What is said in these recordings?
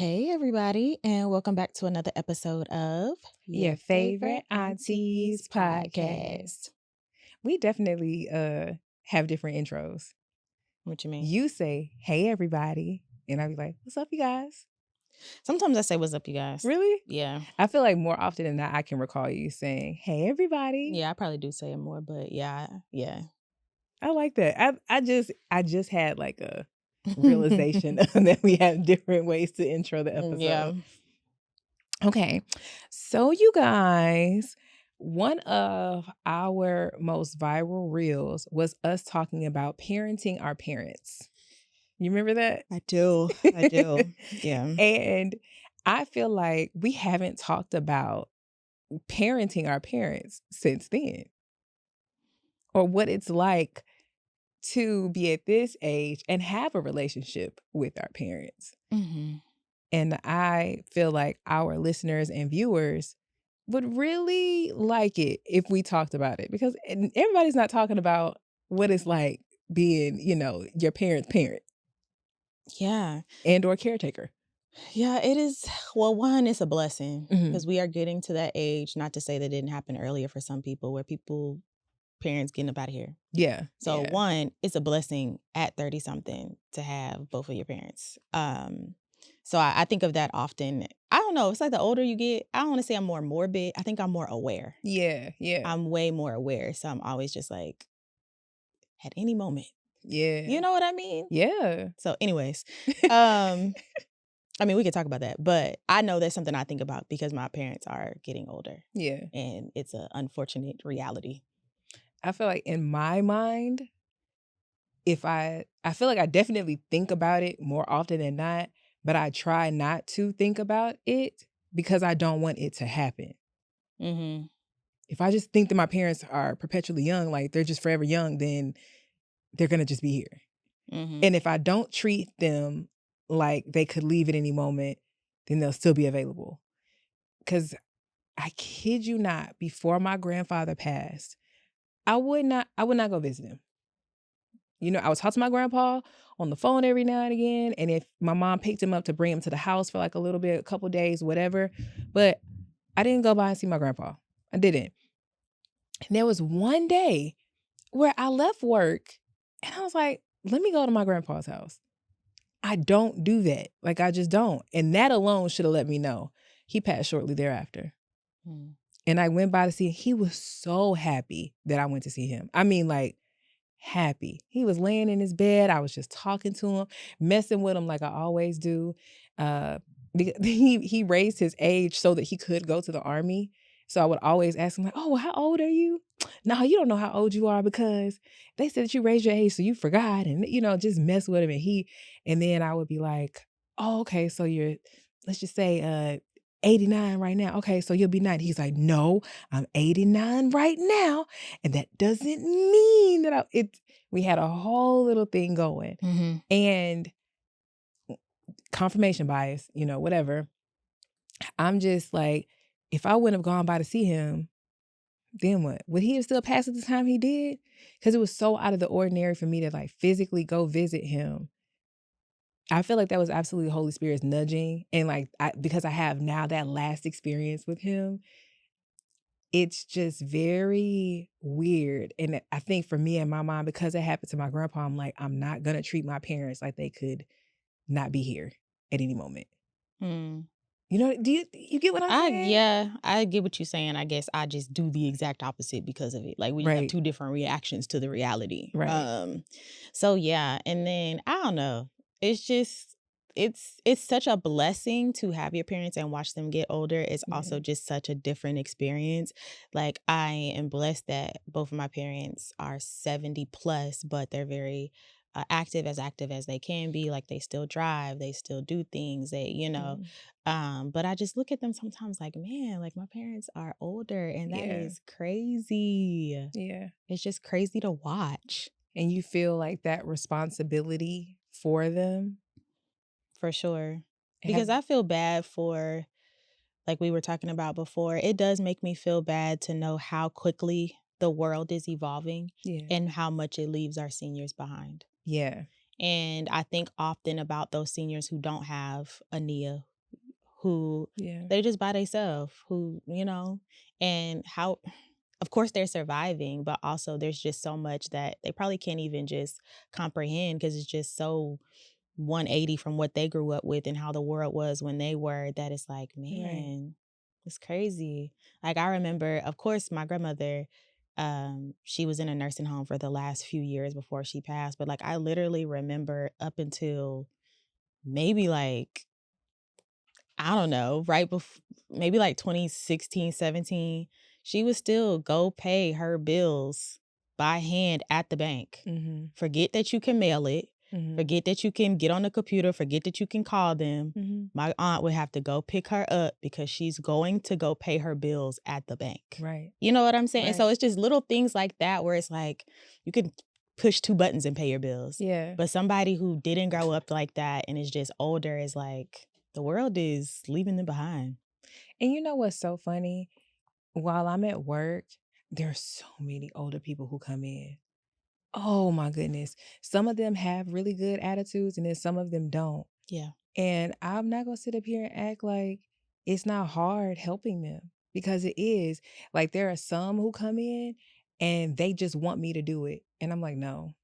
Hey, everybody, and welcome back to another episode of Your Favorite Aunties Podcast. We definitely have different intros. What you mean? You say, hey, everybody. And I'll be like, what's up, you guys? Sometimes I say, what's up, you guys? Really? Yeah. I feel like more often than not, I can recall you saying, hey, everybody. Yeah, I probably do say it more, but yeah. I like that. I just had like a realization that we have different ways to intro the episode. Yeah. Okay. So you guys, one of our most viral reels was us talking about parenting our parents. You remember that? I do. Yeah. And I feel like we haven't talked about parenting our parents since then, or what it's like to be at this age and have a relationship with our parents. Mm-hmm. And I feel like our listeners and viewers would really like it if we talked about it, because everybody's not talking about what it's like being, your parent's parent. Yeah. And or caretaker. Yeah, it is. Well, one, it's a blessing because Mhm. we are getting to that age, not to say that didn't happen earlier for some people, where parents getting up out of here. Yeah. So yeah. one, it's a blessing at 30 something to have both of your parents. So I think of that often. I don't know. It's like the older you get, I don't want to say I'm more morbid. I think I'm more aware. Yeah. I'm way more aware. So I'm always just like, at any moment. Yeah. You know what I mean? Yeah. So anyways, I mean, we could talk about that, but I know that's something I think about because my parents are getting older. Yeah. And it's an unfortunate reality. I feel like in my mind, I feel like I definitely think about it more often than not, but I try not to think about it because I don't want it to happen. Mm-hmm. If I just think that my parents are perpetually young, like they're just forever young, then they're going to just be here. Mm-hmm. And if I don't treat them like they could leave at any moment, then they'll still be available. Because I kid you not, before my grandfather passed, I would not go visit him. I would talk to my grandpa on the phone every now and again. And if my mom picked him up to bring him to the house for like a little bit, a couple days, whatever. But I didn't go by and see my grandpa. I didn't. And there was one day where I left work and I was like, let me go to my grandpa's house. I don't do that. Like, I just don't. And that alone should have let me know. He passed shortly thereafter. And I went by to see him. He was so happy that I went to see him. I mean, like, happy. He was laying in his bed. I was just talking to him, messing with him like I always do. He raised his age so that he could go to the army. So I would always ask him like, oh, how old are you? No, you don't know how old you are because they said that you raised your age, so you forgot. And, just mess with him. And then I would be like, oh, okay, so you're, let's just say 89 right now. Okay, so you'll be 90. He's like, no, I'm 89 right now. And that doesn't mean that we had a whole little thing going. Mm-hmm. And confirmation bias, whatever. I'm just like, if I wouldn't have gone by to see him, then what? Would he have still passed at the time he did? Because it was so out of the ordinary for me to like physically go visit him. I feel like that was absolutely Holy Spirit's nudging. And like, because I have now that last experience with him, it's just very weird. And I think for me and my mom, because it happened to my grandpa, I'm like, I'm not going to treat my parents like they could not be here at any moment. Do you get what I'm saying? Yeah, I get what you're saying. I guess I just do the exact opposite because of it. Like we have two different reactions to the reality. Right. So yeah, and then I don't know. It's just it's such a blessing to have your parents and watch them get older. It's also just such a different experience. Like I am blessed that both of my parents are 70 plus, but they're very active as they can be. Like they still drive, they still do things. They, but I just look at them sometimes like, man, like my parents are older and that is crazy. Yeah. It's just crazy to watch. And you feel like that responsibility for them? For sure. Because I feel bad for, like we were talking about before, it does make me feel bad to know how quickly the world is evolving and how much it leaves our seniors behind. Yeah. And I think often about those seniors who don't have a Nia, who they just by themselves, who, and how, of course they're surviving, but also there's just so much that they probably can't even just comprehend because it's just so 180 from what they grew up with and how the world was when they were, that it's like, man, it's crazy. Like I remember, of course, my grandmother, she was in a nursing home for the last few years before she passed. But like I literally remember up until maybe like, I don't know, right before maybe like 2016, 17, she would still go pay her bills by hand at the bank. Mm-hmm. Forget that you can mail it. Mm-hmm. Forget that you can get on the computer. Forget that you can call them. Mm-hmm. My aunt would have to go pick her up because she's going to go pay her bills at the bank. Right. You know what I'm saying? Right. And so it's just little things like that where it's like you can push 2 buttons and pay your bills. Yeah. But somebody who didn't grow up like that and is just older is like, the world is leaving them behind. And you know what's so funny? While I'm at work, there are so many older people who come in. Oh my goodness. Some of them have really good attitudes and then some of them don't. Yeah. And I'm not going to sit up here and act like it's not hard helping them, because it is. Like there are some who come in and they just want me to do it. And I'm like, no.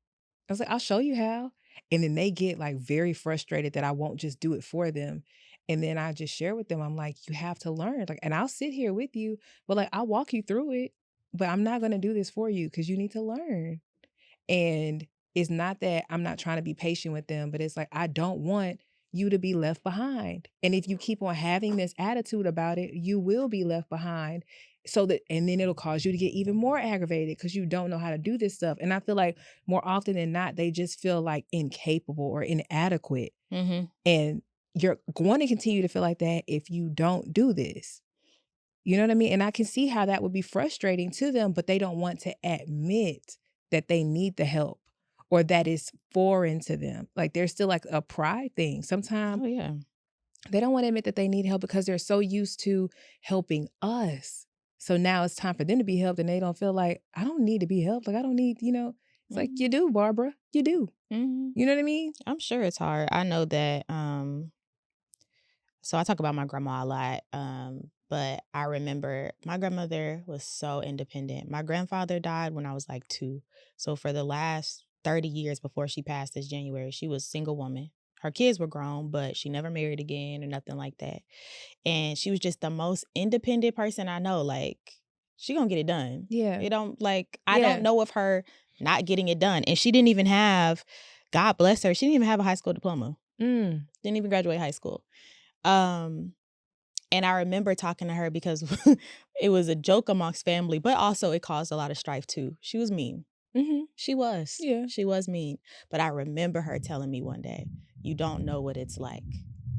I was like, I'll show you how. And then they get like very frustrated that I won't just do it for them. And then I just share with them, I'm like, you have to learn. Like, and I'll sit here with you, but like I'll walk you through it. But I'm not going to do this for you because you need to learn. And it's not that I'm not trying to be patient with them, but it's like, I don't want you to be left behind. And if you keep on having this attitude about it, you will be left behind. And then it'll cause you to get even more aggravated because you don't know how to do this stuff. And I feel like more often than not, they just feel like incapable or inadequate. Mm-hmm. And you're going to continue to feel like that if you don't do this. You know what I mean? And I can see how that would be frustrating to them, but they don't want to admit that they need the help or that it's foreign to them. Like there's still like a pride thing. Sometimes they don't want to admit that they need help because they're so used to helping us. So now it's time for them to be helped and they don't feel like, I don't need to be helped. Like I don't need, it's like, you do, Barbara, you do. Mm-hmm. You know what I mean? I'm sure it's hard. I know that, so I talk about my grandma a lot, but I remember my grandmother was so independent. My grandfather died when I was like 2. So for the last 30 years before she passed this January, she was a single woman. Her kids were grown, but she never married again or nothing like that. And she was just the most independent person I know. Like, she gonna get it done. Yeah. I don't know of her not getting it done. And she didn't even have, God bless her, she didn't even have a high school diploma. Didn't even graduate high school. And I remember talking to her because it was a joke amongst family, but also it caused a lot of strife too. She was mean. Mm-hmm. She was. Yeah. She was mean. But I remember her telling me one day, you don't know what it's like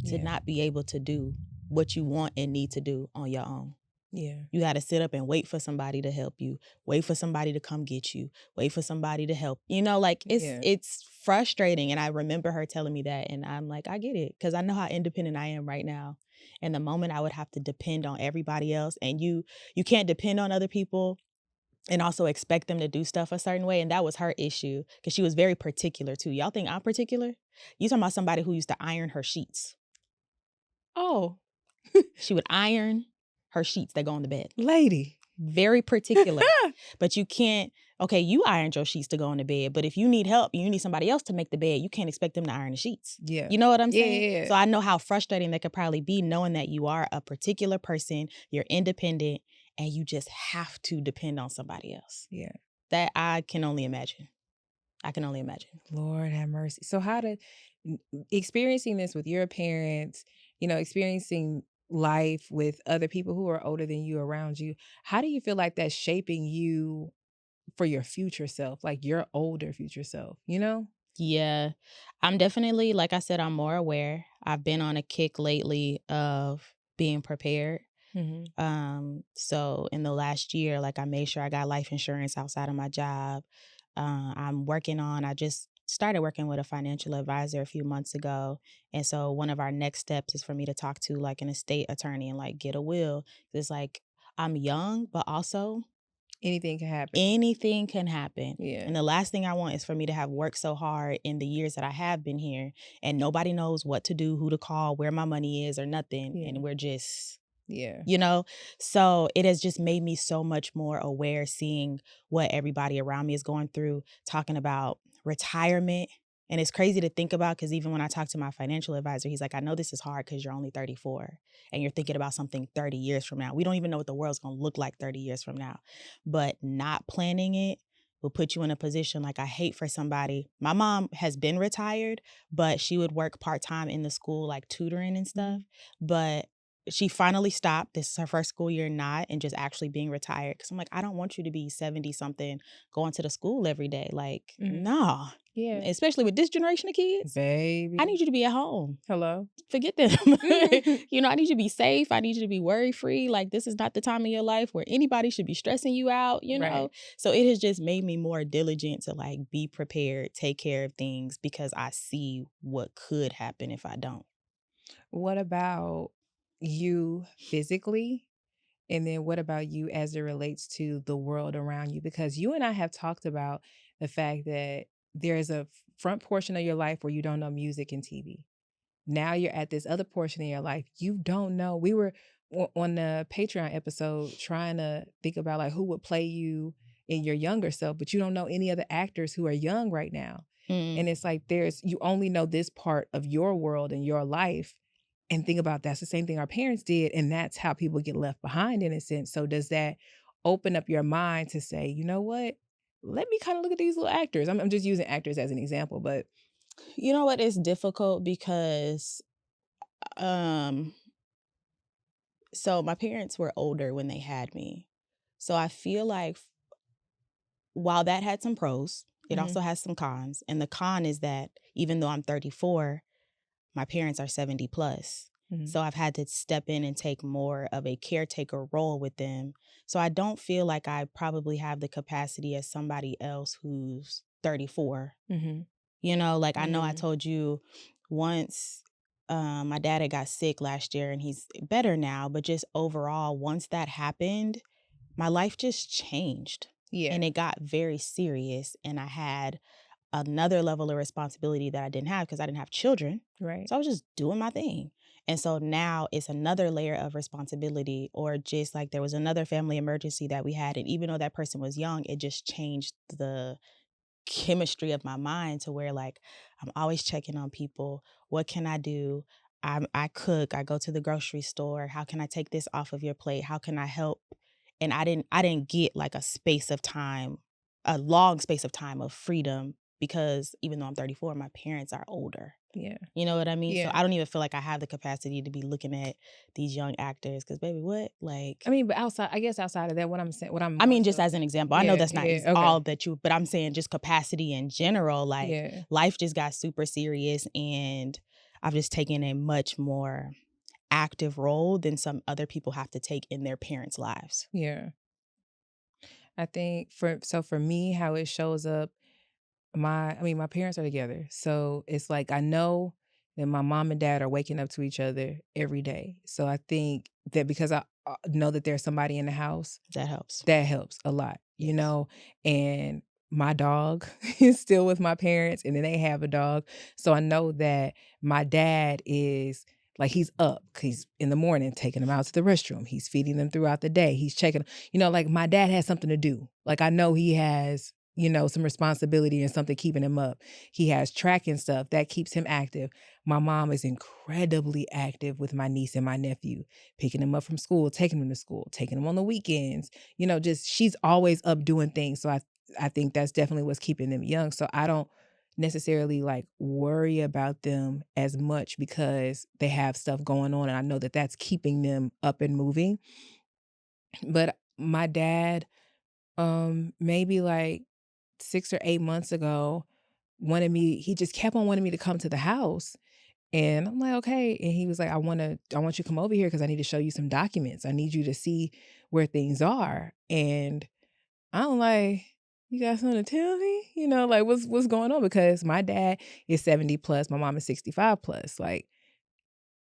to not be able to do what you want and need to do on your own. Yeah. You got to sit up and wait for somebody to help you, wait for somebody to come get you, wait for somebody to help. It's frustrating. And I remember her telling me that. And I'm like, I get it, because I know how independent I am right now. And the moment I would have to depend on everybody else, and you can't depend on other people and also expect them to do stuff a certain way. And that was her issue, because she was very particular too. Y'all think I'm particular? You talking about somebody who used to iron her sheets. Oh. She would iron her sheets that go on the bed. Lady. Very particular. But you can't, you ironed your sheets to go on the bed, but if you need help and you need somebody else to make the bed, you can't expect them to iron the sheets. Yeah. You know what I'm saying? Yeah. So I know how frustrating that could probably be, knowing that you are a particular person, you're independent, and you just have to depend on somebody else. Yeah. That I can only imagine. Lord have mercy. So experiencing this with your parents, experiencing life with other people who are older than you around you, how do you feel like that's shaping you for your future self, like your older future self, Yeah, I'm definitely, like I said, I'm more aware. I've been on a kick lately of being prepared. Mm-hmm. So in the last year, like I made sure I got life insurance outside of my job. I just started working with a financial advisor a few months ago. And so one of our next steps is for me to talk to like an estate attorney and like get a will. It's like, I'm young, but also Anything can happen. Anything can happen. Yeah. And the last thing I want is for me to have worked so hard in the years that I have been here and nobody knows what to do, who to call, where my money is or nothing. Yeah. And we're just, Yeah. you know? So it has just made me so much more aware seeing what everybody around me is going through, talking about retirement. And it's crazy to think about because even when I talk to my financial advisor, he's like, I know this is hard because you're only 34 and you're thinking about something 30 years from now. We don't even know what the world's going to look like 30 years from now. But not planning it will put you in a position like I hate for somebody. My mom has been retired, but she would work part-time in the school, like tutoring and stuff. But she finally stopped. This is her first school year not, and just actually being retired. Because I'm like, I don't want you to be 70-something going to the school every day. Like, no. Yeah. Especially with this generation of kids. Baby. I need you to be at home. Hello. Forget them. You know, I need you to be safe. I need you to be worry-free. Like, this is not the time in your life where anybody should be stressing you out, you know? Right. So it has just made me more diligent to like be prepared, take care of things because I see what could happen if I don't. What about you physically? And then what about you as it relates to the world around you? Because you and I have talked about the fact that there's a front portion of your life where you don't know music and TV. Now you're at this other portion of your life. You don't know. We were on the Patreon episode trying to think about like who would play you in your younger self, but you don't know any other actors who are young right now. And it's like you only know this part of your world and your life. And think about that's the same thing our parents did. And that's how people get left behind in a sense. So does that open up your mind to say, you know what? Let me kind of look at these little actors. I'm just using actors as an example, but you know what? It's difficult because so my parents were older when they had me. So I feel like while that had some pros, it also has some cons. And the con is that even though I'm 34, my parents are 70 plus. So I've had to step in and take more of a caretaker role with them. So I don't feel like I probably have the capacity as somebody else who's 34. You know, like I know I told you once my dad had got sick last year and he's better now, but just overall, once that happened, my life just changed. Yeah. And it got very serious. And I had another level of responsibility that I didn't have because I didn't have children. Right. So I was just doing my thing. And so now it's another layer of responsibility, or just like there was another family emergency that we had. And even though that person was young, it just changed the chemistry of my mind to where like I'm always checking on people. What can I do? I cook, I go to the grocery store. How can I take this off of your plate? How can I help? And I didn't get like a space of time, a long space of time of freedom, because even though I'm 34, my parents are older. Yeah. You know what I mean? Yeah. So I don't even feel like I have the capacity to be looking at these young actors because, baby, what? Like, I mean, but outside of that, I mean, just as an example, I know that's not all that you, but I'm saying just capacity in general. Like, life just got super serious, and I've just taken a much more active role than some other people have to take in their parents' lives. Yeah. I think for me, how it shows up, my parents are together. So it's like I know that my mom and dad are waking up to each other every day. So I think that because I know that there's somebody in the house, that helps. That helps a lot, you know, and my dog is still with my parents, and then they have a dog. So I know that my dad is like, he's up. He's in the morning taking them out to the restroom. He's feeding them throughout the day. He's checking, you know, like my dad has something to do. Like I know he has, you know, some responsibility and something keeping him up. He has track and stuff that keeps him active. My mom is incredibly active with my niece and my nephew, picking them up from school, taking them to school, taking them on the weekends, you know, just she's always up doing things. So I think that's definitely what's keeping them young. So I don't necessarily like worry about them as much because they have stuff going on. And I know that that's keeping them up and moving. But my dad, maybe like 6 or 8 months ago, he just kept on wanting me to come to the house. And I'm like, okay. And he was like, I want you to come over here because I need to show you some documents. I need you to see where things are. And I'm like, you got something to tell me? You know, like what's going on? Because my dad is 70 plus, my mom is 65 plus. Like,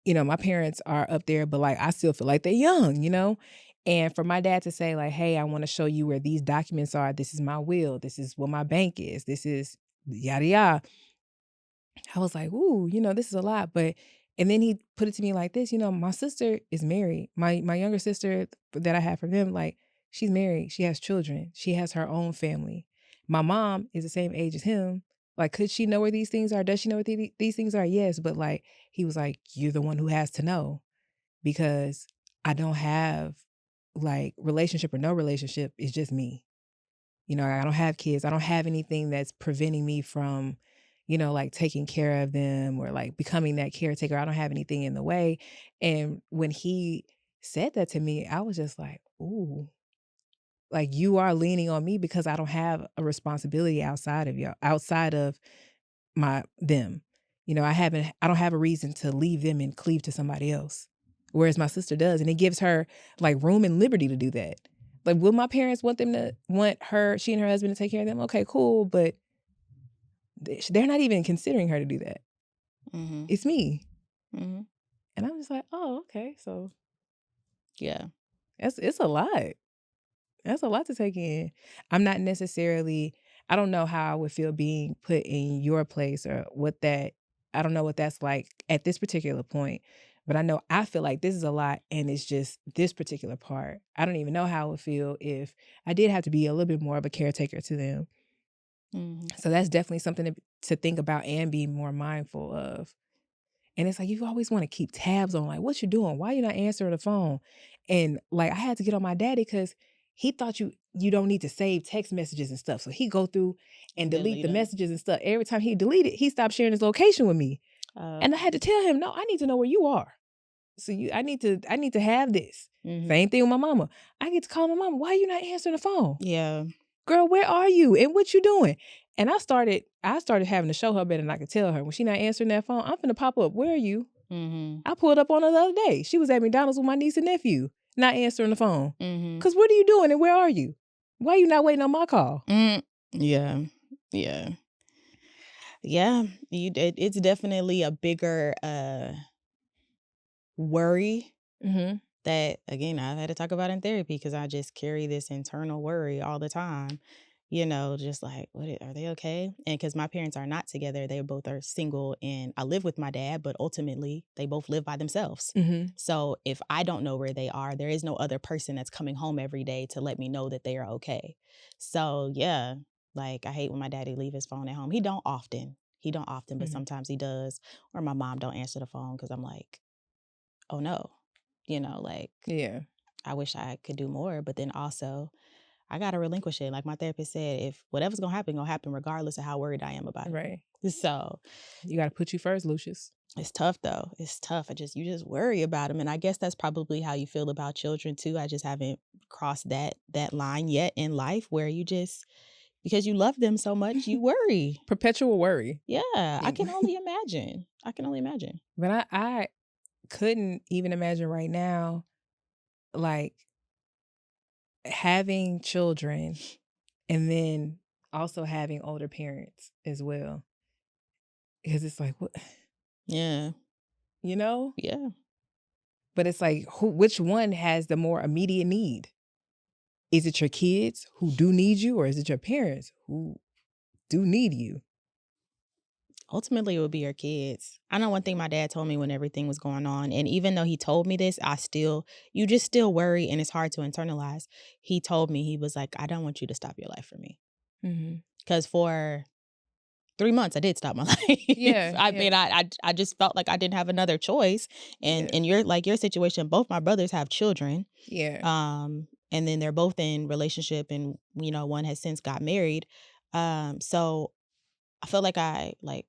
you know, my parents are up there, but like I still feel like they're young, you know? And for my dad to say like, hey, I want to show you where these documents are. This is my will. This is what my bank is. This is yada yada. I was like, ooh, this is a lot. And then he put it to me like this, my sister is married. My younger sister that I have from them, like, she's married. She has children. She has her own family. My mom is the same age as him. Like, could she know where these things are? Does she know what these things are? Yes. But like, he was like, you're the one who has to know, because I don't have like relationship or no relationship. It's just me. I don't have kids. I don't have anything that's preventing me from, like taking care of them or like becoming that caretaker. I don't have anything in the way. And when he said that to me, I was just like, ooh, like you are leaning on me because I don't have a responsibility outside of them. I don't have a reason to leave them and cleave to somebody else. Whereas my sister does. And it gives her like room and liberty to do that. Like, will my parents want she and her husband to take care of them? Okay, cool. But they're not even considering her to do that. Mm-hmm. It's me. Mm-hmm. And I'm just like, oh, okay. So yeah, it's a lot. That's a lot to take in. I'm not necessarily, I don't know how I would feel being put in your place or I don't know what that's like at this particular point. But I feel like this is a lot, and it's just this particular part. I don't even know how I would feel if I did have to be a little bit more of a caretaker to them. mm-hmm. So that's definitely something to think about and be more mindful of. And it's like, you always want to keep tabs on like, what you doing? Why you not answering the phone? And like, I had to get on my daddy because he thought you don't need to save text messages and stuff. So he go through and delete the messages and stuff. Every time he delete it, he stopped sharing his location with me. And I had to tell him, no, I need to know where you are. So I need to have this. Mm-hmm. Same thing with my mama. I get to call my mama. Why are you not answering the phone? Yeah. Girl, where are you? And what you doing? And I started having to show her better than I could tell her. When she not answering that phone, I'm finna pop up. Where are you? Mm-hmm. I pulled up on her the other day. She was at McDonald's with my niece and nephew, not answering the phone. Mm-hmm. Because what are you doing and where are you? Why are you not waiting on my call? Yeah. Yeah. Yeah. It's definitely a bigger worry that, again, I've had to talk about in therapy because I just carry this internal worry all the time. Just like, are they okay? And because my parents are not together, they both are single, and I live with my dad, but ultimately they both live by themselves. Mm-hmm. So if I don't know where they are, there is no other person that's coming home every day to let me know that they are okay. So yeah, like I hate when my daddy leave his phone at home. He don't often, but sometimes he does. Or my mom don't answer the phone because I'm like, oh no, like, yeah, I wish I could do more, but then also I got to relinquish it. Like my therapist said, if whatever's going to happen regardless of how worried I am about it. Right. So you got to put you first, Lucius. It's tough though. It's tough. You just worry about them. And I guess that's probably how you feel about children too. I just haven't crossed that line yet in life where you just, because you love them so much, you worry. Perpetual worry. Yeah. I can only imagine. But I couldn't even imagine right now, like having children and then also having older parents as well. Because it's like, what? Yeah. Yeah. But it's like, which one has the more immediate need? Is it your kids who do need you, or is it your parents who do need you? Ultimately, it would be your kids. I know one thing my dad told me when everything was going on, and even though he told me this, you just still worry, and it's hard to internalize. He told me, he was like, I don't want you to stop your life for me. Because for 3 months, I did stop my life. Yeah. I mean, I just felt like I didn't have another choice. And in your situation, both my brothers have children. Yeah. And then they're both in relationship, and one has since got married. So I feel like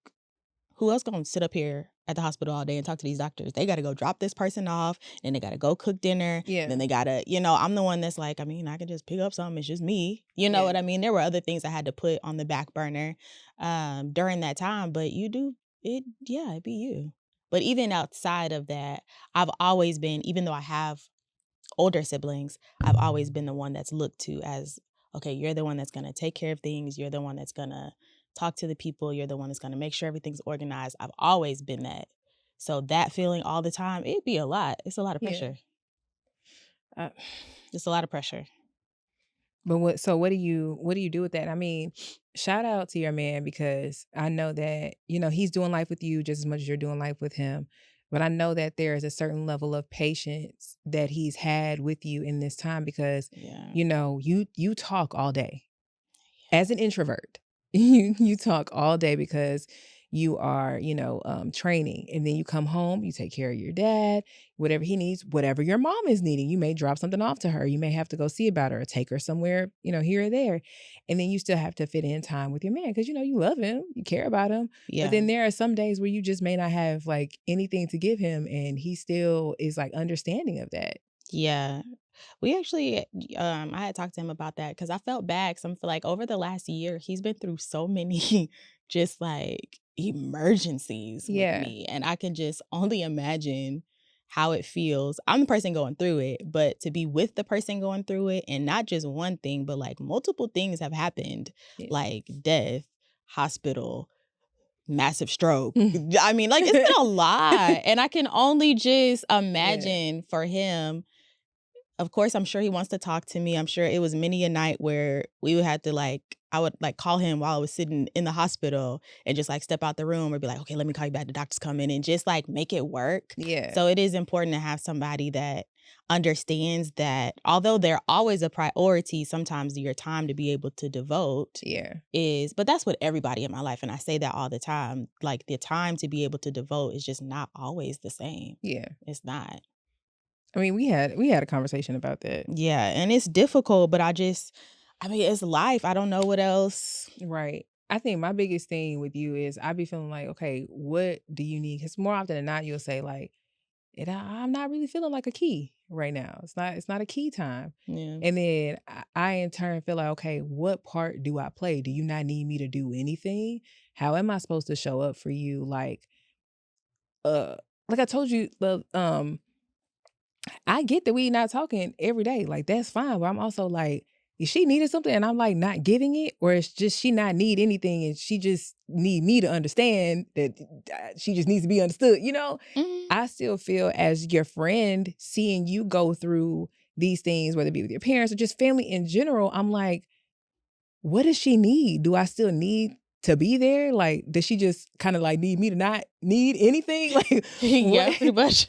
who else gonna sit up here at the hospital all day and talk to these doctors? They got to go drop this person off, and they got to go cook dinner. Yeah. Then they got to, I'm the one that's like, I mean, I can just pick up something. It's just me. You know what I mean? There were other things I had to put on the back burner during that time, but it'd be you. But even outside of that, I've always been, even though I have older siblings, I've always been the one that's looked to as, okay, you're the one that's going to take care of things. You're the one that's going to talk to the people. You're the one that's going to make sure everything's organized. I've always been that. So that feeling all the time, it'd be a lot. It's a lot of pressure. Uh, It's a lot of pressure. But what do you do with that? I mean, shout out to your man because I know that, he's doing life with you just as much as you're doing life with him. But I know that there is a certain level of patience that he's had with you in this time because, Yeah. you talk all day. As an introvert, you talk all day because you are, training, and then you come home, you take care of your dad, whatever he needs, whatever your mom is needing. You may drop something off to her. You may have to go see about her or take her somewhere, here or there. And then you still have to fit in time with your man because, you love him, you care about him. Yeah. But then there are some days where you just may not have like anything to give him, and he still is like understanding of that. Yeah. We actually, I had talked to him about that because I felt bad. Because I feel like over the last year, he's been through so many just like emergencies with Yeah. me. And I can just only imagine how it feels. I'm the person going through it, but to be with the person going through it and not just one thing, but like multiple things have happened, Yeah. like death, hospital, massive stroke. I mean, like it's been a lot. And I can only just imagine for him. Of course, I'm sure he wants to talk to me. I'm sure it was many a night where we would have to I would call him while I was sitting in the hospital and just step out the room or be like, okay, let me call you back. The doctor's coming, and just make it work. Yeah. So it is important to have somebody that understands that although they're always a priority, sometimes your time to be able to devote but that's what everybody in my life. And I say that all the time. Like the time to be able to devote is just not always the same. Yeah. It's not. I mean, we had a conversation about that. Yeah, and it's difficult, but I mean, it's life. I don't know what else. Right. I think my biggest thing with you is I be feeling like, okay, what do you need? Because more often than not, you'll say like, I'm not really feeling like a key right now. It's not a key time. Yeah. And then I in turn feel like, okay, what part do I play? Do you not need me to do anything? How am I supposed to show up for you? Like I told you, I get that we not talking every day. Like, that's fine. But I'm also like, is she needed something and I'm like not giving it? Or it's just she not need anything and she just need me to understand that she just needs to be understood, Mhm. I still feel as your friend, seeing you go through these things, whether it be with your parents or just family in general, I'm like, what does she need? Do I still need to be there? Like, does she just kind of like need me to not need anything? Like, Yeah, what? pretty much.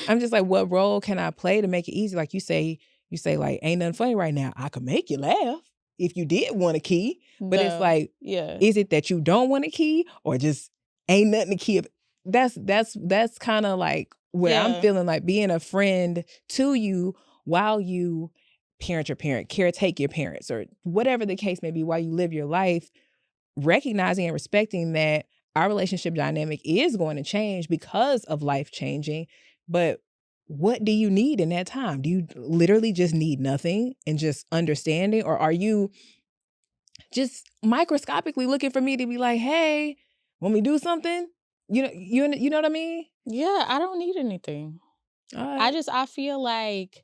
I'm just like, what role can I play to make it easy? Like you say like, ain't nothing funny right now. I could make you laugh if you did want a key. But it's like, yeah. is it that you don't want a key or just ain't nothing to keep? That's kind of like where I'm feeling like being a friend to you while you parent your parent, caretake your parents, or whatever the case may be while you live your life, recognizing and respecting that our relationship dynamic is going to change because of life changing. But what do you need in that time? Do you literally just need nothing and just understanding? Or are you just microscopically looking for me to be like, hey, want me to do something? You know what I mean? Yeah, I don't need anything. All right. I feel like,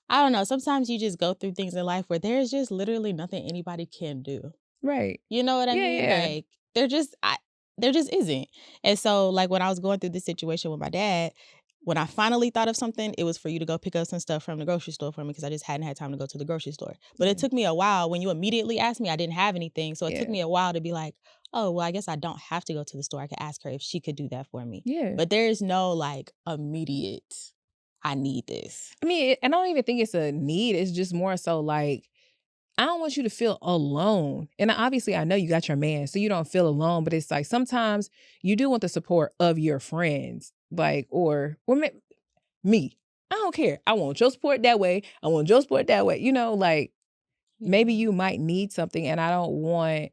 I don't know, sometimes you just go through things in life where there's just literally nothing anybody can do. Right. You know what I mean? Yeah. Like, there just isn't. And so, like, when I was going through this situation with my dad, when I finally thought of something, it was for you to go pick up some stuff from the grocery store for me because I just hadn't had time to go to the grocery store. But it took me a while. When you immediately asked me, I didn't have anything. So it took me a while to be like, oh, well, I guess I don't have to go to the store. I could ask her if she could do that for me. Yeah. But there is no, immediate, I need this. I mean, and I don't even think it's a need. It's just more so like, I don't want you to feel alone. And obviously, I know you got your man, so you don't feel alone. But it's like sometimes you do want the support of your friends, like, or me. I don't care. I want your support that way. I want your support that way. Maybe you might need something, and I don't want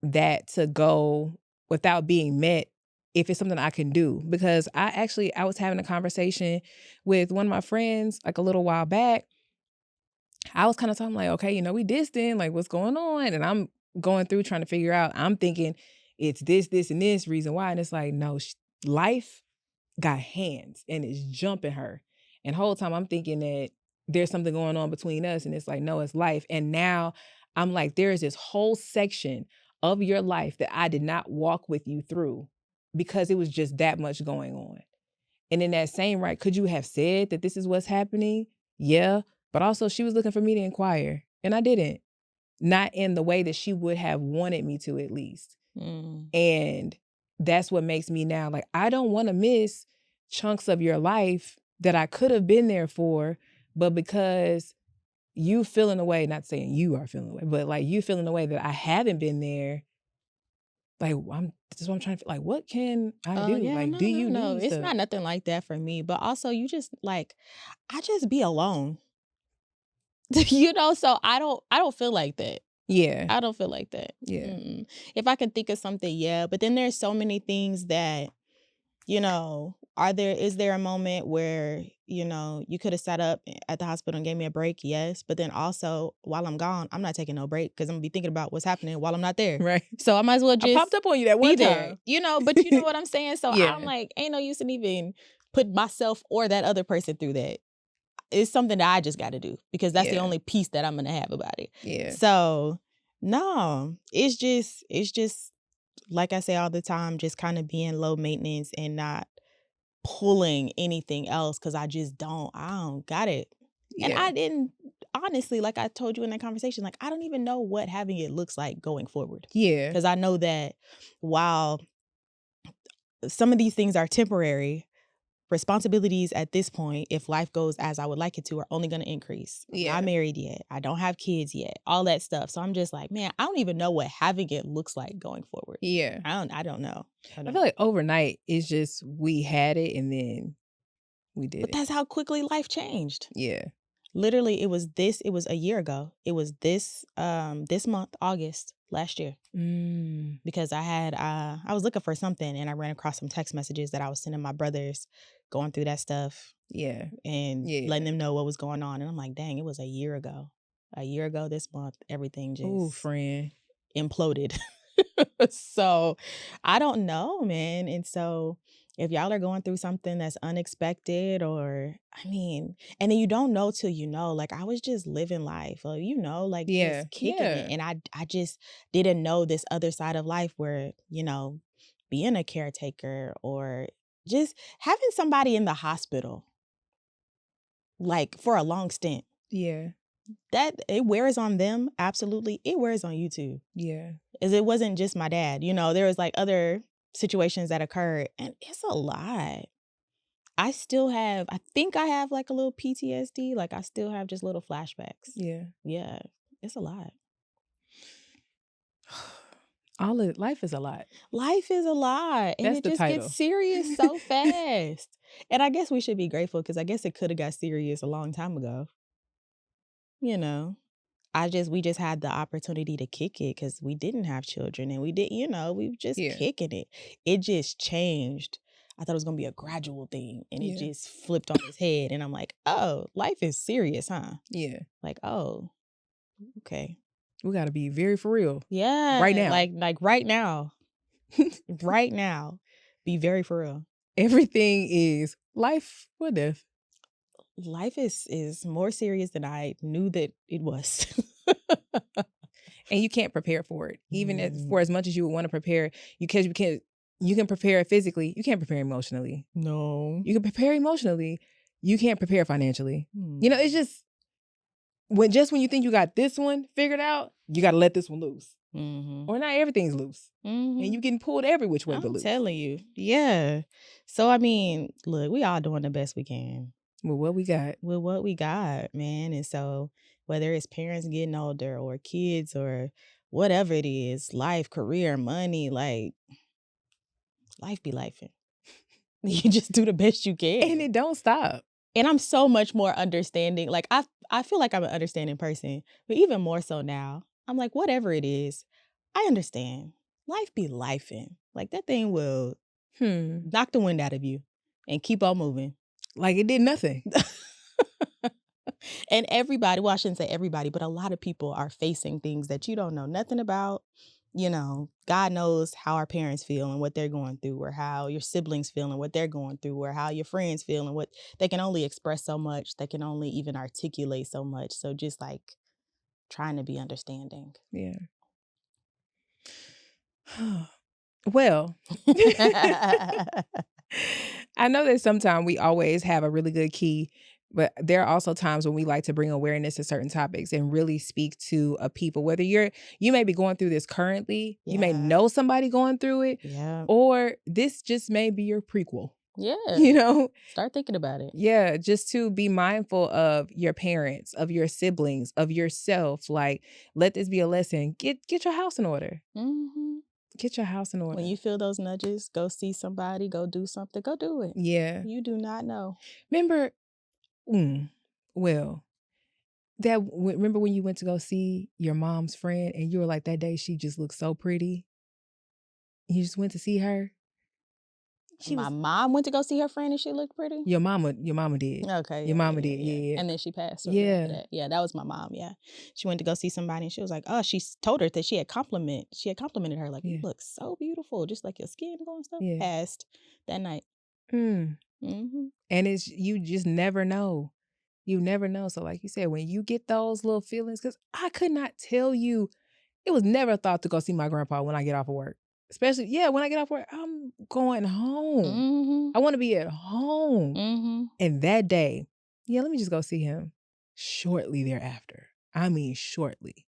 that to go without being met if it's something I can do. Because I was having a conversation with one of my friends like a little while back. I was kind of talking like, okay, we distant, like what's going on? And I'm going through trying to figure out, I'm thinking it's this, and this reason why. And it's like, no, life got hands and it's jumping her. And the whole time I'm thinking that there's something going on between us. And it's like, no, it's life. And now I'm like, there is this whole section of your life that I did not walk with you through because it was just that much going on. And in that same right, could you have said that this is what's happening? Yeah. But also she was looking for me to inquire. And I didn't. Not in the way that she would have wanted me to, at least. And that's what makes me now, like, I don't want to miss chunks of your life that I could have been there for, but because you feeling the way, not saying you are feeling the way, but like you feeling the way that I haven't been there, like, this is what I'm trying to, like, what can I do? Yeah, like, no, do you no. need It's to? not nothing like that for me. But also, you just like, I just be alone. So I don't feel like that. Yeah. I don't feel like that. Yeah. If I can think of something, yeah. But then there's so many things that, is there a moment where, you could have sat up at the hospital and gave me a break? Yes. But then also, while I'm gone, I'm not taking no break because I'm going to be thinking about what's happening while I'm not there. Right. So I might as well I just popped up on you that be one there, time. but you know what I'm saying? So Yeah. I'm like, ain't no use in even put myself or that other person through that. It's something that I just got to do because that's the only piece that I'm going to have about it. Yeah. So no, it's just like I say all the time, just kind of being low maintenance and not pulling anything else because I don't got it. And I didn't, honestly, like I told you in that conversation, like I don't even know what having it looks like going forward. Yeah. Because I know that while some of these things are temporary, responsibilities at this point, if life goes as I would like it to, are only going to increase. Yeah. I'm not married yet. I don't have kids yet. All that stuff. So I'm just like, man, I don't even know what having it looks like going forward. Yeah. I don't know. I feel like overnight it's just we had it and then we did But it. that's how quickly life changed. Yeah. Literally, it was a year ago. It was this month, August last year. Because I was looking for something and I ran across some text messages that I was sending my brothers, going through that stuff. Yeah. And letting them know what was going on. And I'm like, dang, it was a year ago. A year ago this month, everything just imploded. So I don't know, man. And so if y'all are going through something that's unexpected and then you don't know till you know, like I was just living life, or, just kicking it. And I just didn't know this other side of life where, being a caretaker or just having somebody in the hospital, like for a long stint. Yeah. That it wears on them. Absolutely. It wears on you too. Yeah. As it wasn't just my dad, there was like other situations that occurred and it's a lot. I think I have like a little PTSD. Like I still have just little flashbacks. Yeah. Yeah. It's a lot. Life is a lot. Life is a lot. And That's it just gets serious so fast. And I guess we should be grateful because I guess it could have got serious a long time ago. We just had the opportunity to kick it because we didn't have children and we did, we were just kicking it. It just changed. I thought it was going to be a gradual thing and it just flipped on its head. And I'm like, oh, life is serious, huh? Yeah. Like, oh, okay. We got to be very for real. Yeah. Right now. Like right now. Right now. Be very for real. Everything is life or death. Life is more serious than I knew that it was. And you can't prepare for it. Even for as much as you would want to prepare, you can prepare physically. You can't prepare emotionally. No. You can prepare emotionally. You can't prepare financially. It's just when you think you got this one figured out, you got to let this one loose. Or not everything's loose. And you getting pulled every which way but loose. I'm telling you. Yeah. So, look, we all doing the best we can. With what we got. With what we got, man. And so whether it's parents getting older or kids or whatever it is, life, career, money, like life be lifing. You just do the best you can. And it don't stop. And I'm so much more understanding. Like I feel like I'm an understanding person, but even more so now, I'm like, whatever it is, I understand. Life be lifing. Like that thing will knock the wind out of you and keep on moving. Like it did nothing. And everybody, well, I shouldn't say everybody, but a lot of people are facing things that you don't know nothing about. God knows how our parents feel and what they're going through, or how your siblings feel and what they're going through, or how your friends feel and what they can only express so much. They can only even articulate so much. So just like trying to be understanding. Yeah. Well, I know that sometimes we always have a really good key, but there are also times when we like to bring awareness to certain topics and really speak to a people, whether you may be going through this currently, you may Yeah. know somebody going through it, Yeah. or this just may be your prequel. Yeah. You know? Start thinking about it. Yeah, just to be mindful of your parents, of your siblings, of yourself. Like, let this be a lesson. Get your house in order. Mm-hmm. Get your house in order. When you feel those nudges, go see somebody, go do something, go do it. Yeah. You do not know. Remember, well, remember when you went to go see your mom's friend and you were like, that day she just looked so pretty? You just went to see her? My mom went to go see her friend and she looked pretty. Your mama did. Okay. Your mama did, yeah. And then she passed. Yeah. That. Yeah, that was my mom. Yeah. She went to go see somebody and she was like, oh, she told her that she had complimented her. Like, you look so beautiful, just like your skin going stuff. Yeah. Passed that night. Mm-hmm. And you just never know. You never know. So like you said, when you get those little feelings, because I could not tell you, it was never a thought to go see my grandpa when I get off of work. Especially, when I get off work, I'm going home. Mm-hmm. I want to be at home. Mm-hmm. And that day, let me just go see him shortly thereafter. I mean, shortly.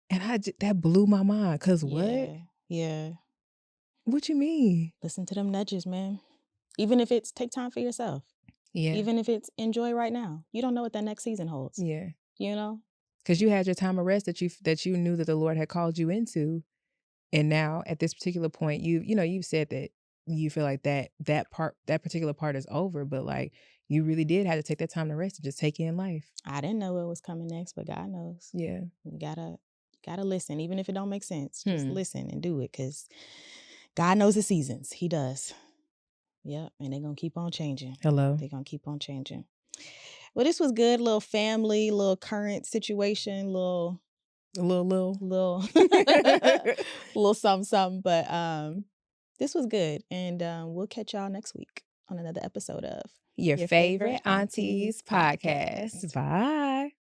And that blew my mind. Because what? Yeah. What you mean? Listen to them nudges, man. Even if it's take time for yourself. Yeah. Even if it's enjoy right now. You don't know what that next season holds. Yeah. You know? Because you had your time of rest that you knew that the Lord had called you into. And now at this particular point, you've said that you feel like that particular part is over, but like you really did have to take that time to rest and just take in life. I didn't know what was coming next, but God knows. Yeah. You gotta listen, even if it don't make sense. Just listen and do it, because God knows the seasons. He does. Yep, and they're gonna keep on changing. Hello. They're gonna keep on changing. Well, this was good. Little family, little current situation, little little something. But this was good, and we'll catch y'all next week on another episode of Your Favorite Aunties Podcast. Bye.